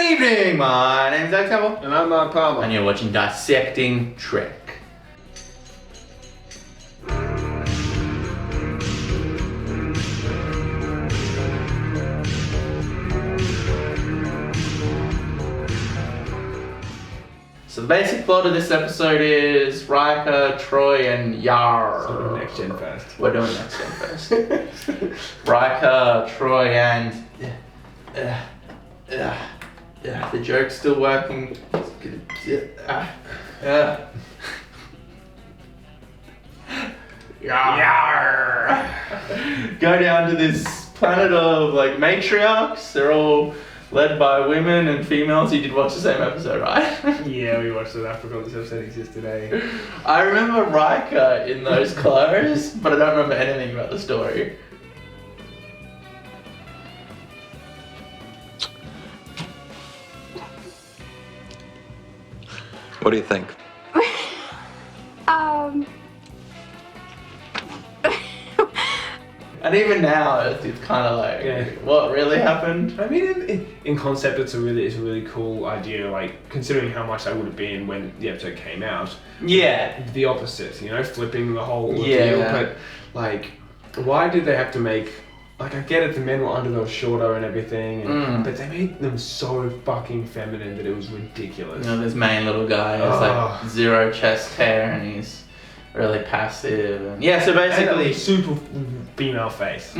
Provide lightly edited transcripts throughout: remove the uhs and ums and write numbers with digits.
evening, my name's Zach Temple. And I'm Mark Palmer. And you're watching Dissecting Trek. So the basic plot of this episode is Riker, Troy, and Yar. So we're doing next gen first. We're doing next gen first. Riker, Troy, and... the joke's still working. Yar. Go down to this planet of like matriarchs. They're all led by women and females. You did watch the same episode, right? Yeah, we watched it. I forgot this episode exists today. I remember Riker in those clothes, but I don't remember anything about the story. What do you think? And even now, it's kind of like, what really happened? I mean, in concept, it's a really cool idea. Like considering how much that would have been when the episode came out. Yeah. The opposite, you know, flipping the whole Yeah. deal. But like, why did they have to make? Like, I get it, the men were undergoing shorter and everything, but they made them so fucking feminine that it was ridiculous. You know, this main little guy has like zero chest hair and he's really passive. And yeah, so basically... And super female face.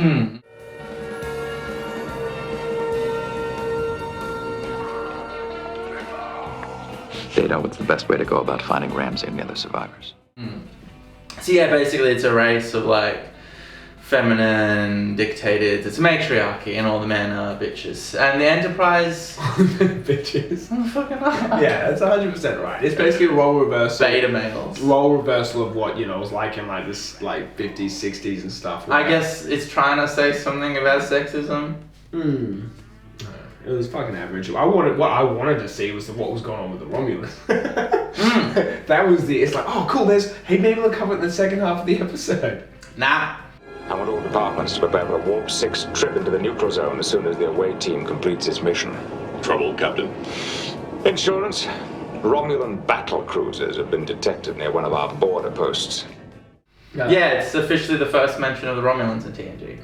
Data, what's the best way to go about finding Ramsey and the other survivors? So yeah, basically it's a race of like feminine dictators. It's a matriarchy and all the men are bitches. And the Enterprise... Bitches. Oh, fucking hell. Yeah, that's 100% right. It's basically a role reversal. Beta males. Role reversal of what, you know, it was like in like this like 50s, 60s and stuff. I guess it's trying to say something about sexism. It was fucking average. What I wanted to see was what was going on with the Romulans. That was it's like, oh cool, maybe they'll cover it in the second half of the episode. Nah. I want all departments to prepare for a Warp 6 trip into the neutral zone as soon as the away team completes its mission. Trouble, Captain? Insurance. Romulan battle cruisers have been detected near one of our border posts. Yeah, it's officially the first mention of the Romulans in TNG.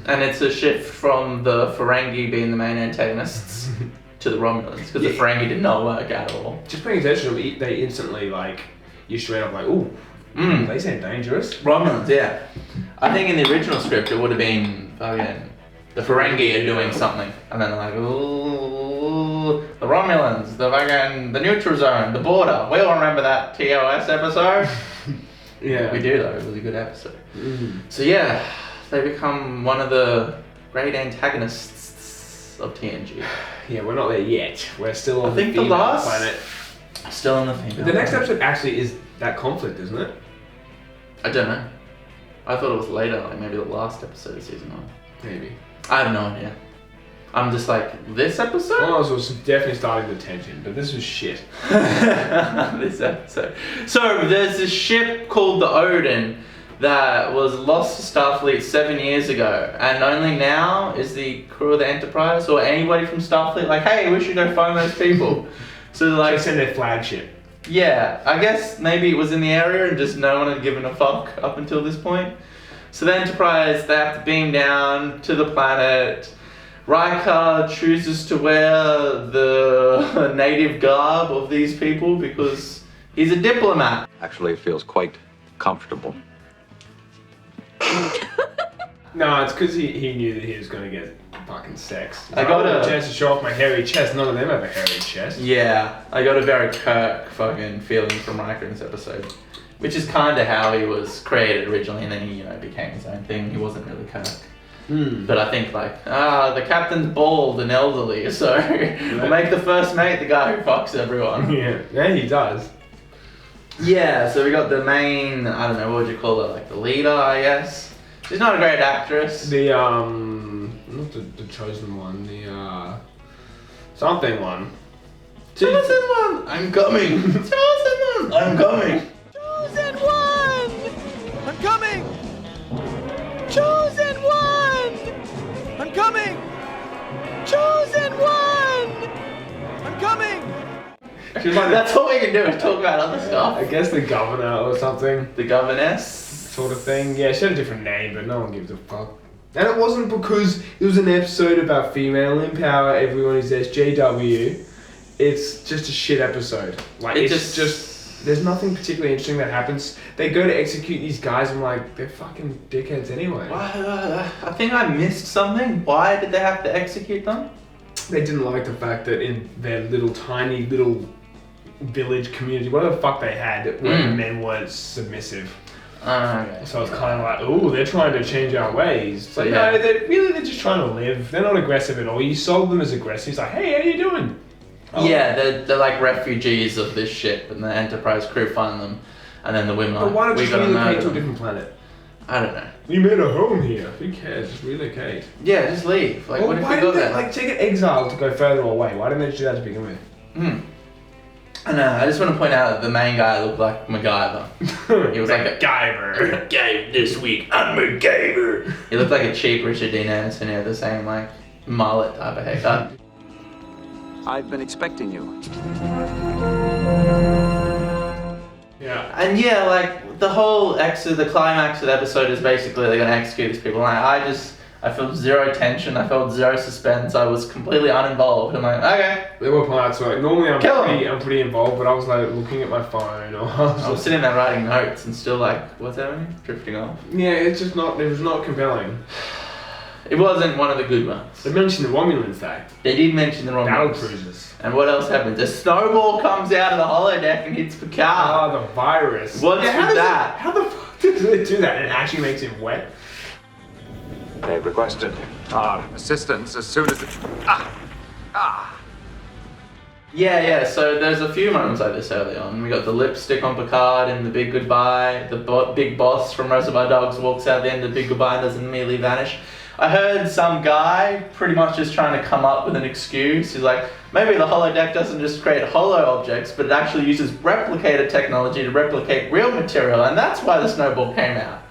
And it's a shift from the Ferengi being the main antagonists to the Romulans, because the Ferengi did not work at all. Just paying attention to them, they instantly like, you straight up like, ooh, they sound dangerous. Romulans, yeah. I think in the original script it would have been fucking the Ferengi are doing something, and then they're like, ooh, the Romulans, the neutral zone, the border. We all remember that TOS episode. Yeah. We do though, it was a good episode. So yeah, they become one of the great antagonists of TNG. Yeah, we're not there yet. We're still on the female last planet. Still on the female. The next episode actually is that conflict, isn't it? I don't know. I thought it was later, like maybe the last episode of season 1. Maybe. I have no idea. I'm just like, this episode? Well, it was definitely starting the tension, but this was shit. This episode. So there's this ship called the Odin that was lost to Starfleet 7 years ago, and only now is the crew of the Enterprise or anybody from Starfleet like, hey, we should go find those people. So they're like, They send their flagship. yeah, I guess maybe it was in the area and just no one had given a fuck up until this point. So the Enterprise, they have to beam down to the planet. Riker chooses to wear the native garb of these people because he's a diplomat. Actually, it feels quite comfortable. No, it's because he knew that he was going to get fucking sex. I got a a chance to show off my hairy chest. None of them have a hairy chest. Yeah, I got a very Kirk fucking feeling from Riker in this episode, which is kind of how he was created originally, and then he, became his own thing. He wasn't really Kirk. But I think the captain's bald and elderly, so we'll make the first mate the guy who fucks everyone. Yeah, he does. Yeah, so we got the main, I don't know, what would you call her, like the leader, I guess. She's not a great actress. The not the chosen one, the something one. Chosen one, I'm coming. Chosen one, I'm coming. Chosen one, I'm coming. Chosen one, I'm coming. Chosen one. I'm coming! She was like That's all we can do is talk about other I stuff. guess the governor or something. The governess. Sort of thing. Yeah, she had a different name, but no one gives a fuck. And it wasn't because it was an episode about female empower, everyone is SJW. It's just a shit episode. Like, it's just there's nothing particularly interesting that happens. They go to execute these guys and like, they're fucking dickheads anyway. I think I missed something. Why did they have to execute them? They didn't like the fact that in their tiny little village community, whatever the fuck they had, where the men weren't submissive. Okay. So it's kind of like, oh, they're trying to change our ways. But yeah. no, they're just trying to live. They're not aggressive at all. You sold them as aggressive. It's like, hey, how you doing? Oh. Yeah, they're like refugees of this ship, and the Enterprise crew find them, and then the women are But why like, not we just gotta relocate murder to a them. different planet? I don't know. We made a home here. Who cares? Just relocate. Yeah, just leave. Like, what if we why go didn't they, there? like, take an exile to go further away? Why didn't they just do that to begin with? I know, I just want to point out that the main guy looked like MacGyver. He was like a MacGyver. MacGyver this week, I'm MacGyver. He looked like a cheap Richard Dean Anderson. He had the same, like, mullet type of haircut. I've been expecting you. Yeah. And yeah, like, the whole the climax of the episode is basically they're going to execute these people. Like, I felt zero tension, I felt zero suspense, I was completely uninvolved. I'm like, okay. There were parts where normally Kill I'm pretty involved, but I was like looking at my phone or I was sitting there writing notes and still like, what's happening? Drifting off. yeah, it was not compelling. It wasn't one of the good ones. They mentioned the Romulans though. They did mention the wrong Battle ones. cruisers. And what else happens? A snowball comes out of the holodeck and hits Picard. Oh, the virus. What's with how does that? How the fuck did they do that? And it actually makes him wet? They requested our assistance as soon as it... Yeah, so there's a few moments like this early on. We got the lipstick on Picard and the big goodbye. The big boss from Reservoir Dogs walks out the end of the big goodbye and doesn't immediately vanish. I heard some guy pretty much just trying to come up with an excuse. He's like, maybe the holodeck doesn't just create hollow objects, but it actually uses replicator technology to replicate real material, and that's why the snowball came out.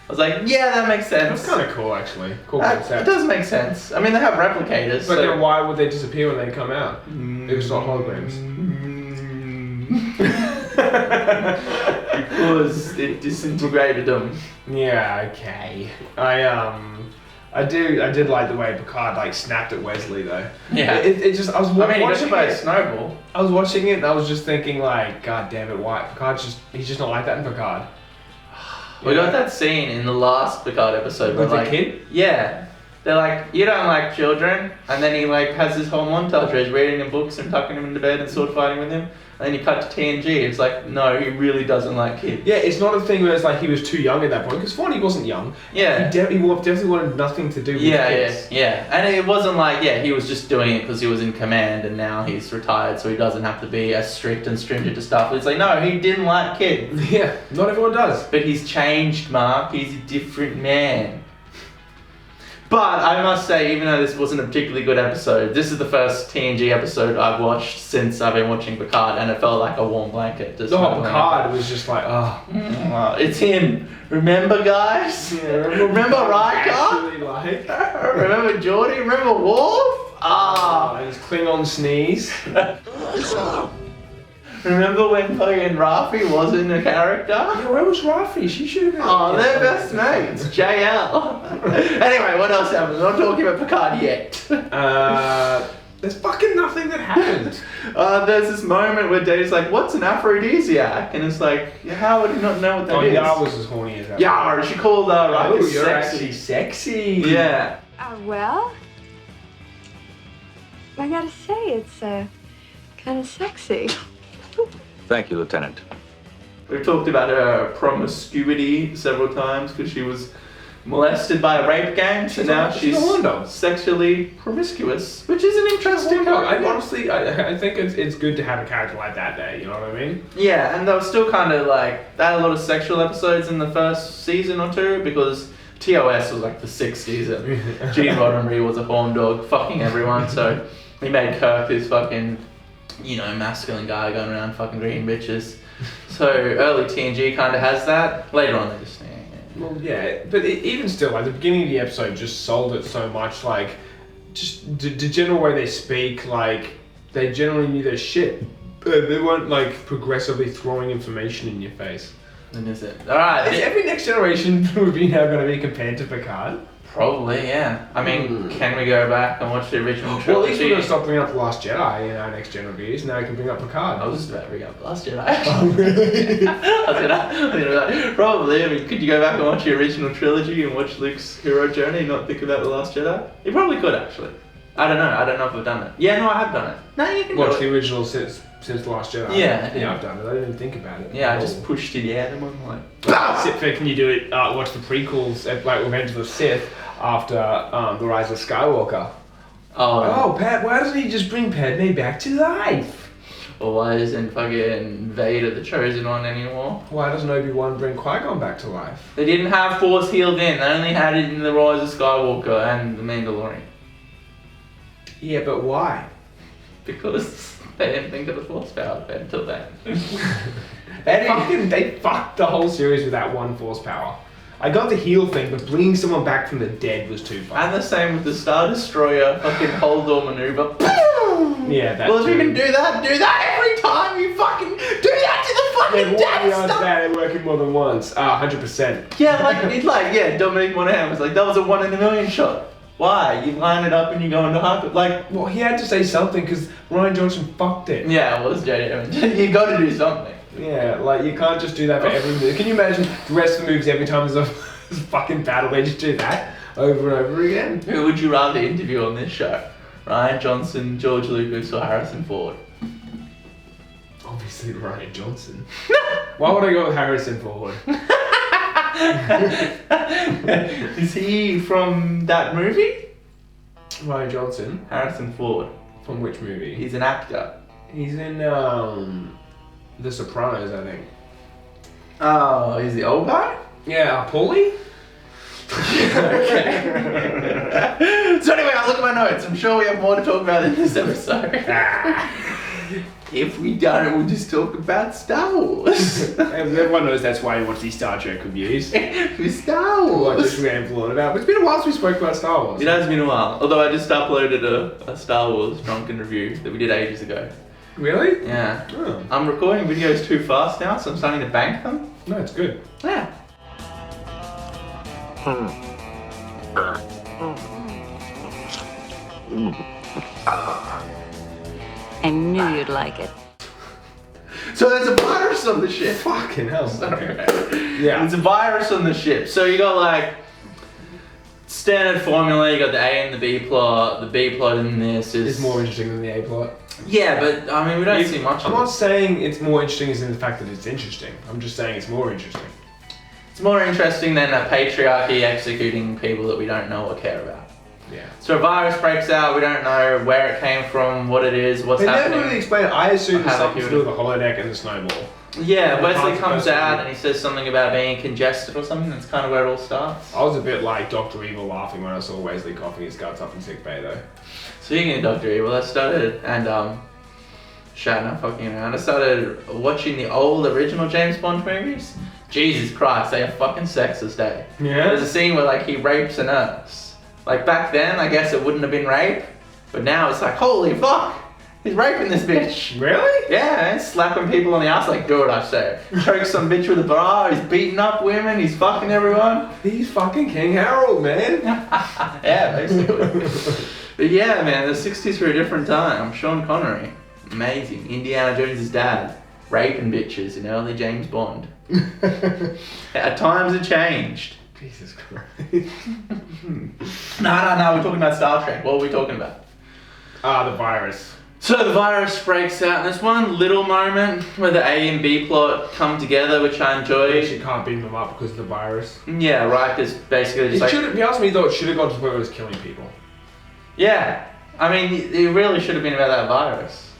I was like, yeah, that makes sense. That's kind of cool, actually. Cool It concept. does make sense. I mean, they have replicators. But so... then why would they disappear when they come out? It was not holograms. Because it disintegrated them. Yeah, okay. I did like the way Picard like snapped at Wesley though. Yeah. It just I was I mean, he got watching hit by a it. snowball. I was watching it and I was just thinking like, God damn it, why he's just not like that in Picard. We got that scene in the last Picard episode where With the like, kid? yeah, they're like, you don't like children, and then he like has this whole montage where he's reading him books and tucking him into bed and sword fighting with him, and then you cut to TNG. It's like, no, he really doesn't like kids. Yeah, it's not a thing where it's like he was too young at that point, because for one, he wasn't young. Yeah. He definitely wanted nothing to do with kids. Yeah, and it wasn't like, yeah, he was just doing it because he was in command and now he's retired, so he doesn't have to be as strict and stringent to stuff. It's like, no, he didn't like kids. Yeah, not everyone does. But he's changed, Mark. He's a different man. But I must say, even though this wasn't a particularly good episode, this is the first TNG episode I've watched since I've been watching Picard, and it felt like a warm blanket. Just Picard was just like, oh. It's him. Remember, guys? Yeah, Remember Riker? Actually, like, Remember Geordie? Remember Worf? his Klingon sneeze. Remember when fucking Rafi wasn't a character? Yeah, where was Rafi? She should have been. Oh, they're best mates. JL. Anyway, what else happened? We're not talking about Picard yet. There's fucking nothing that happened. There's this moment where Dave's like, what's an aphrodisiac? And it's like, how would he not know what that is? Yar was as horny as that. Yar, she called Riker Oh, you're sexy. actually sexy. Yeah. Well, I gotta say, it's kind of sexy. Thank you, Lieutenant. We've talked about her promiscuity several times because she was molested by a rape gang, so now she's a horn dog. sexually promiscuous, which is an interesting Honestly, I think it's good to have a character like that there, you know what I mean? Yeah, and they were still kind of like, they had a lot of sexual episodes in the first season or two because TOS was like the 6th season. Gene Roddenberry was a horn dog fucking everyone, so he made Kirk this fucking, you know, masculine guy going around fucking green bitches. So early TNG kind of has that. Later on, they just Well, yeah, but even still, like the beginning of the episode just sold it so much. Like just the general way they speak, like, they generally knew their shit. They weren't, like, progressively throwing information in your face. Then is it? Alright. Is every Next Generation movie now going to be compared to Picard? Probably, yeah. I mean, can we go back and watch the original trilogy? Well, at least we're going to stop bringing up The Last Jedi in our Next Gen reviews. Now we can bring up Picard. I was just about to bring up The Last Jedi. Oh, really? I was gonna probably. I mean, could you go back and watch the original trilogy and watch Luke's hero journey and not think about The Last Jedi? You probably could, actually. I don't know. I don't know if I've done it. Yeah, no, I have done it. No, you can Watch do the it. original since The Last Jedi. Yeah, Yeah, I've done it. I didn't even think about it. Yeah, I just pushed it out and I'm like, Sit there, can you do it? Watch the prequels, like Revenge of the Sith, after The Rise of Skywalker. Oh, Pat, why doesn't he just bring Padme back to life? Or why isn't fucking Vader the chosen one anymore? Why doesn't Obi-Wan bring Qui-Gon back to life? They didn't have Force healed in. They only had it in The Rise of Skywalker and The Mandalorian. Yeah, but why? Because they didn't think of the Force power until then. They fucked the whole series with that one Force power. I got the heal thing, but bringing someone back from the dead was too far. And the same with the Star Destroyer fucking hold door maneuver. Yeah, that Well, if you too. can do that every time you fucking do that to the fucking Death beyond Star. that, it working more than once. 100%. Yeah, Dominic Monaghan was like, that was a 1 in a million shot. Why? You line it up and you go into hyper. Like, Well, he had to say something because Ryan Johnson fucked it. yeah, it was J.J. Abrams. You got to do something. Yeah, like you can't just do that for every movie. Can you imagine the rest of the movies every time there's a fucking battle, they just do that over and over again? Who would you rather interview on this show? Ryan Johnson, George Lucas, or Harrison Ford? Obviously Ryan Johnson. Why would I go with Harrison Ford? Is he from that movie? Ryan Johnson? Harrison Ford. From which movie? He's an actor. He's in The Sopranos, I think. Oh, he's the old guy? Yeah, Paulie? Okay. So anyway, I'll look at my notes. I'm sure we have more to talk about in this episode. If we don't, we'll just talk about Star Wars. Everyone knows that's why you watch these Star Trek reviews. For Star What Wars. just ramble on about. It's been a while since we spoke about Star Wars. It has been a while. Although I just uploaded a Star Wars drunken review that we did ages ago. Really? Yeah. Oh. I'm recording videos too fast now, so I'm starting to bank them. No, it's good. Yeah. I knew you'd like it. So there's a virus on the ship. Fucking hell. Yeah. Yeah. There's a virus on the ship. So you got like standard formula, you got the A and the B plot. The B plot in this is It's more interesting than the A plot. Yeah, but I mean we don't see much I'm of not it. saying it's more interesting as in the fact that it's interesting. I'm just saying it's more interesting. It's more interesting than a patriarchy executing people that we don't know or care about. Yeah. So a virus breaks out, we don't know where it came from, what it is, what's They happening. never really explain it. I assume it's How they something to do do with the holodeck and the snowball. Yeah, And Wesley the comes person- out and he says something about being congested or something. That's kind of where it all starts. I was a bit like Dr. Evil laughing when I saw Wesley coughing his guts up in sick bay though. Speaking of Dr. Evil, I started, and Shatner fucking around, I started watching the old original James Bond movies. Jesus Christ, they are fucking sexist, eh? Yeah? There's a scene where like he rapes a nurse. Like back then, I guess it wouldn't have been rape, but now it's like, holy fuck, he's raping this bitch. Really? Yeah, he's slapping people on the ass like, do it, I say. Chokes some bitch with a bra, he's beating up women, he's fucking everyone. He's fucking King Harold, man. Yeah, basically. But yeah, man, the 60s were a different time. Sean Connery, amazing. Indiana Jones' dad, raping bitches in early James Bond. At times it changed. Jesus Christ. No, we're talking about Star Trek. What are we talking about? The virus. So the virus breaks out, and there's one little moment where the A and B plot come together, which I enjoyed. She can't beam them up because of the virus. Yeah, right, because basically It just like... should have, if you ask me though, it should have got to the point where it was killing people. Yeah, I mean, it really should have been about that virus.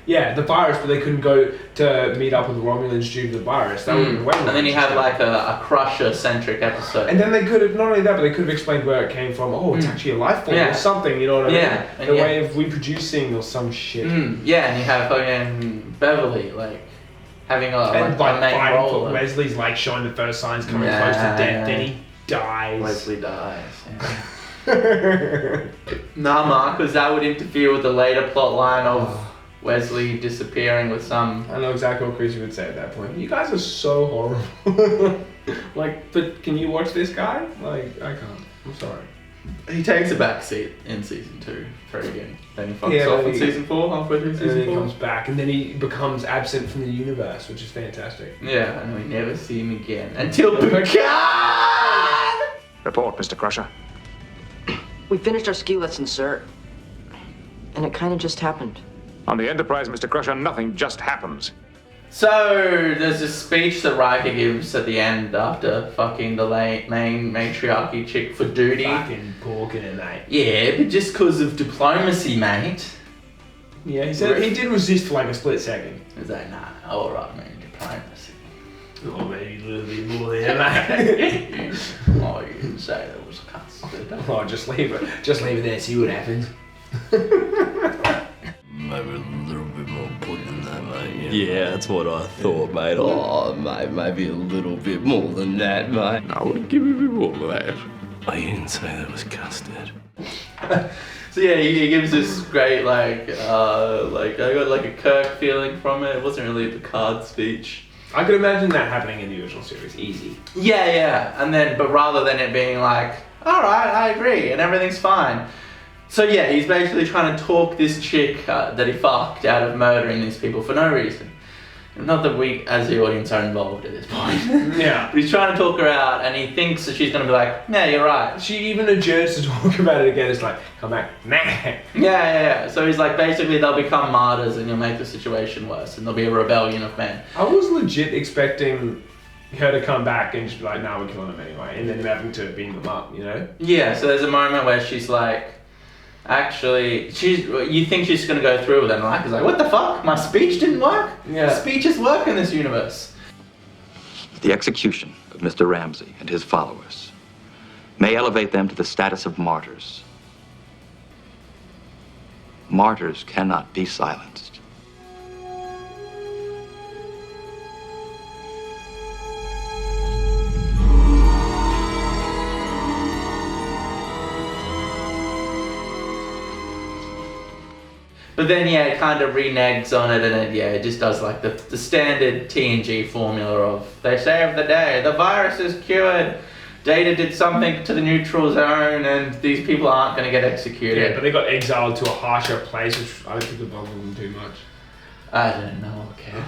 Yeah, the virus, but they couldn't go to meet up with the Romulans due to the virus. That would have been way more And then you have interesting. like a Crusher-centric episode. And then they could have, not only that, but they could have explained where it came from. Oh, it's actually a life form Yeah. or something, you know what I mean? Yeah, and A yeah. way of reproducing or some shit. Yeah, and you have fucking Beverly, like, having And a main fine, role. but Wesley's like showing the first signs coming Yeah, close to death, yeah. then he dies. Wesley dies. Yeah. Nah, Mark, because that would interfere with the later plot line of Wesley disappearing with some... I know exactly what Chris would say at that point. You guys are so horrible. Like, but can you watch this guy? Like, I can't. I'm sorry. He takes a back seat in season 2, very beginning. Then he fucks off in season 4, halfway through season 4. And then he comes back, and then he becomes absent from the universe, which is fantastic. Yeah, and we never see him again until Picard! Report, Mr. Crusher. We finished our ski lesson, sir. And it kind of just happened. On the Enterprise, Mr. Crusher, nothing just happens. So, there's this speech that Riker gives at the end after fucking the main matriarchy chick for duty. Fucking porking it, mate. Yeah, but just because of diplomacy, mate. Yeah, he said he did resist for like a split second. He's like, nah, alright, man, diplomacy. Or maybe a little bit more there, mate. Oh, you didn't say that was a cuss. Oh, just leave it. Just leave it there, see what happens. Maybe a little bit more pudding than that, mate. Yeah, that's what I thought, mate. Oh, mate, maybe a little bit more than that, mate. I would give you a bit more than that. Oh, you didn't say that was custard. So yeah, he gives this great like I got like a Kirk feeling from it. It wasn't really a Picard speech. I could imagine that happening in the original series, easy. Yeah, and then but rather than it being like, all right, I agree, and everything's fine. So yeah, he's basically trying to talk this chick that he fucked out of murdering these people for no reason. Not that we, as the audience, are involved at this point. Yeah. But he's trying to talk her out, and he thinks that she's going to be like, yeah, you're right. She even adjourns to talk about it again. It's like, come back. Nah. Yeah. So he's like, basically, they'll become martyrs, and you'll make the situation worse, and there'll be a rebellion of men. I was legit expecting her to come back and just be like, nah, we're killing them anyway. And then him having to beam them up, you know? Yeah, so there's a moment where she's like, actually, you think she's going to go through with it, and Riker's like, what the fuck? My speech didn't work? Yeah. Speeches work in this universe. The execution of Mr. Ramsey and his followers may elevate them to the status of martyrs. Martyrs cannot be silenced. But then, yeah, it kind of reneges on it, and it just does like the standard TNG formula of, they saved the day, the virus is cured, Data did something to the neutral zone, and these people aren't going to get executed. Yeah, but they got exiled to a harsher place, which I don't think it bothered them too much. I don't know, okay.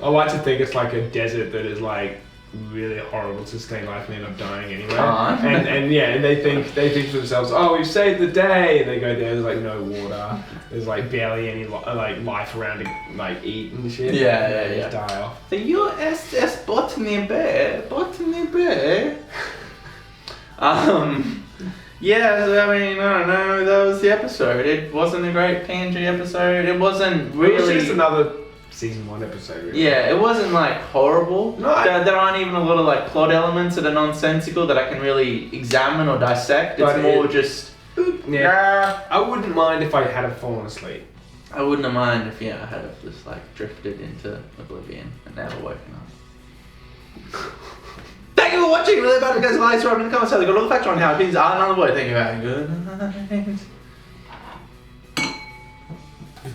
I like to think it's like a desert that is like really horrible to stay alive and end up dying anyway. And they think to themselves, oh, we've saved the day, and they go there. There's like no water. There's like barely any life around to like eat and shit. Yeah. They just die off. The USS Botany Bay. Yeah, I mean, I don't know. That was the episode. It wasn't a great PNG episode. It wasn't really. It was just another season 1 episode. Really. Yeah, it wasn't like horrible. No, there aren't even a lot of like plot elements that are nonsensical that I can really examine or dissect. It's more just. Yeah. I wouldn't mind if I had have fallen asleep. I wouldn't have mind if I had have just like drifted into oblivion and never woken up. Thank you for watching. Really bad guys. Like, subscribe, and comment. So they got all the facts on how things are. Another boy. Thank you very good.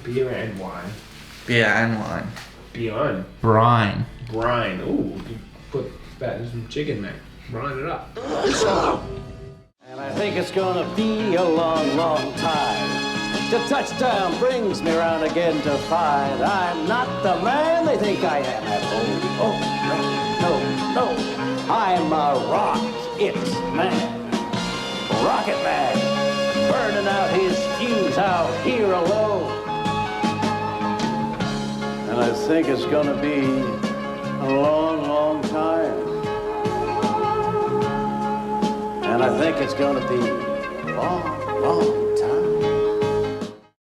Beer and wine. Beer and wine. Beer. Brine. Brine. Ooh, you put that in some chicken, mate. Brine it up. And I think it's gonna be a long, long time. The touchdown brings me round again to find I'm not the man they think I am at home. Oh, no. I'm a rocket man. Rocket man. Burning out his fuse out here alone. And I think it's gonna be a long, long time. And I think it's gonna be long, long